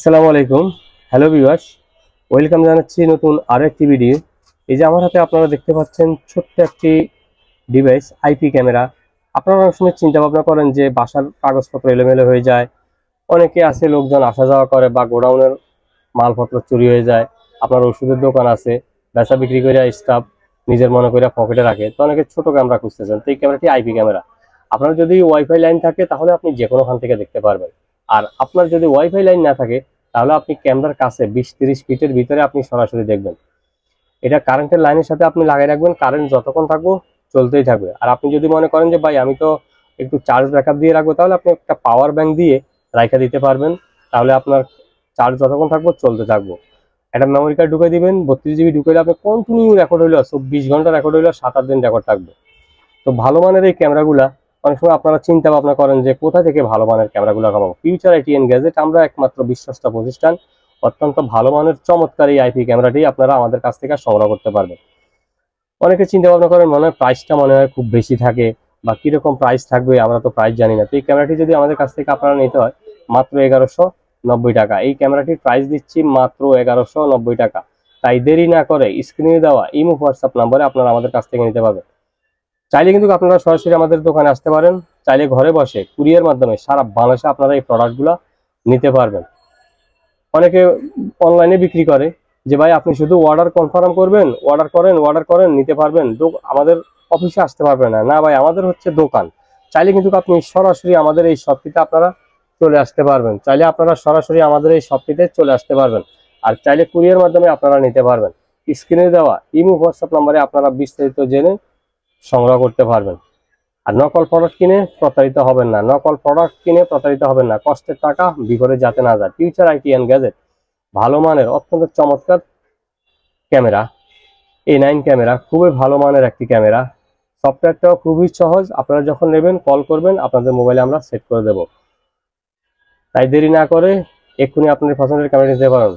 আসসালামু আলাইকুম। Hello viewers, welcome জানাচ্ছি নতুন আরো একটি ভিডিও। এই যে আমার হাতে আপনারা দেখতে পাচ্ছেন ছোট্ট একটি ডিভাইস, আইপি ক্যামেরা। আপনারা অনেক সময় চিন্তা ভাবনা করেন যে বাসার কাগজপত্র এলোমেলো হয়ে যায়, অনেকে আছে লোকজন আসা যাওয়া করে বা গোডাউনের মালপত্র চুরি হয়ে যায়, আপনার ওষুধের দোকান আছে, বেচা বিক্রি করে স্টাফ নিজের মনে করে পকেটে রাখে, তো অনেকে ছোট ক্যামেরা খুঁজতেছেন। তো এই ক্যামেরাটি আইপি ক্যামেরা। আপনার যদি ওয়াইফাই লাইন থাকে তাহলে আপনি যে কোনোখান থেকে দেখতে পারবেন। আর আপনার যদি ওয়াইফাই লাইন না থাকে তাহলে আপনি ক্যামেরার কাছে 20-30 ফিটের ভিতরে আপনি সরাসরি দেখবেন। এটা কারেন্টের লাইনের সাথে আপনি লাগিয়ে রাখবেন, কারেন্ট যতক্ষণ থাকবো চলতেই থাকবে। আর আপনি যদি মনে করেন যে ভাই আমি তো একটু চার্জ ব্যাকআপ দিয়ে রাখবো, তাহলে আপনি একটা পাওয়ার ব্যাংক দিয়ে রাখা দিতে পারবেন। তাহলে আপনার চার্জ যতক্ষণ থাকবো চলতে থাকবো। একটা মেমোরি কার্ড ঢুকে দিবেন, 32 জিবি ঢুকে আপনি কন্টিনিউ রেকর্ড হইলো, 24 ঘন্টা রেকর্ড হইলো, 7-8 দিন রেকর্ড থাকবে। তো ভালো মানের এই ক্যামেরাগুলা অনেক সময় আপনারা চিন্তা ভাবনা করেন যে কোথা থেকে ভালো মানের ক্যামেরাগুলো পাবো। ফিউচার আইটি এন্ড গ্যাজেট, আমরা একমাত্র বিশ্বস্ত প্রতিষ্ঠান। অত্যন্ত ভালো মানের চমৎকার এই আইপি ক্যামেরাটি আপনারা আমাদের কাছ থেকে সংগ্রহ করতে পারবেন। অনেকে চিন্তা ভাবনা করেন মনে হয় প্রাইসটা মনে হয় খুব বেশি থাকে বা কিরকম প্রাইস থাকবে, আমরা তো প্রাইস জানি না। তো এই ক্যামেরাটি যদি আমাদের কাছ থেকে আপনারা নিতে হয় মাত্র 1190 টাকা। এই ক্যামেরাটির প্রাইস দিচ্ছি মাত্র 1190 টাকা। তাই দেরি না করে স্ক্রিনে দেওয়া ইমো হোয়াটসঅ্যাপ নম্বরে আপনারা আমাদের কাছ থেকে নিতে পারবেন। চাইলে কিন্তু আপনারা সরাসরি আমাদের দোকানে আসতে পারেন, চাইলে ঘরে বসে কুরিয়ার মাধ্যমে সারা বাংলাদেশে আপনারা এই প্রোডাক্টগুলো নিতে পারবেন। অনেকে অনলাইনে বিক্রি করে যে ভাই আপনি শুধু অর্ডার কনফার্ম করবেন, অর্ডার করেন নিতে পারবেন, আমাদের অফিসে আসতে পারবেন না। না ভাই, আমাদের হচ্ছে দোকান। চাইলে কিন্তু আপনি সরাসরি আমাদের এই শপটিতে আপনারা চলে আসতে পারবেন, চাইলে আপনারা সরাসরি আমাদের এই শপটিতে চলে আসতে পারবেন। আর চাইলে কুরিয়ার মাধ্যমে আপনারা নিতে পারবেন। স্ক্রিনে দেওয়া ইমো হোয়াটসঅ্যাপ নম্বরে আপনারা বিস্তারিত জেনে সংগ্রহ করতে পারবেন। আর নকল প্রোডাক্ট কিনে প্রতারিত হবেন না, কষ্টের টাকা বিঘরে যাতে না যায়। ফিউচার আইটি এন্ড গ্যাজেট, ভালো মানের অত্যন্ত চমৎকার ক্যামেরা, A9 ক্যামেরা, খুবই ভালো মানের একটি ক্যামেরা। সফটওয়্যারটাও খুবই সহজ, আপনারা যখন নেবেন কল করবেন, আপনাদের মোবাইলে আমরা সেট করে দেব। তাই দেরি না করে এক্ষুনি আপনাদের পছন্দের ক্যামেরা নিতে পারেন।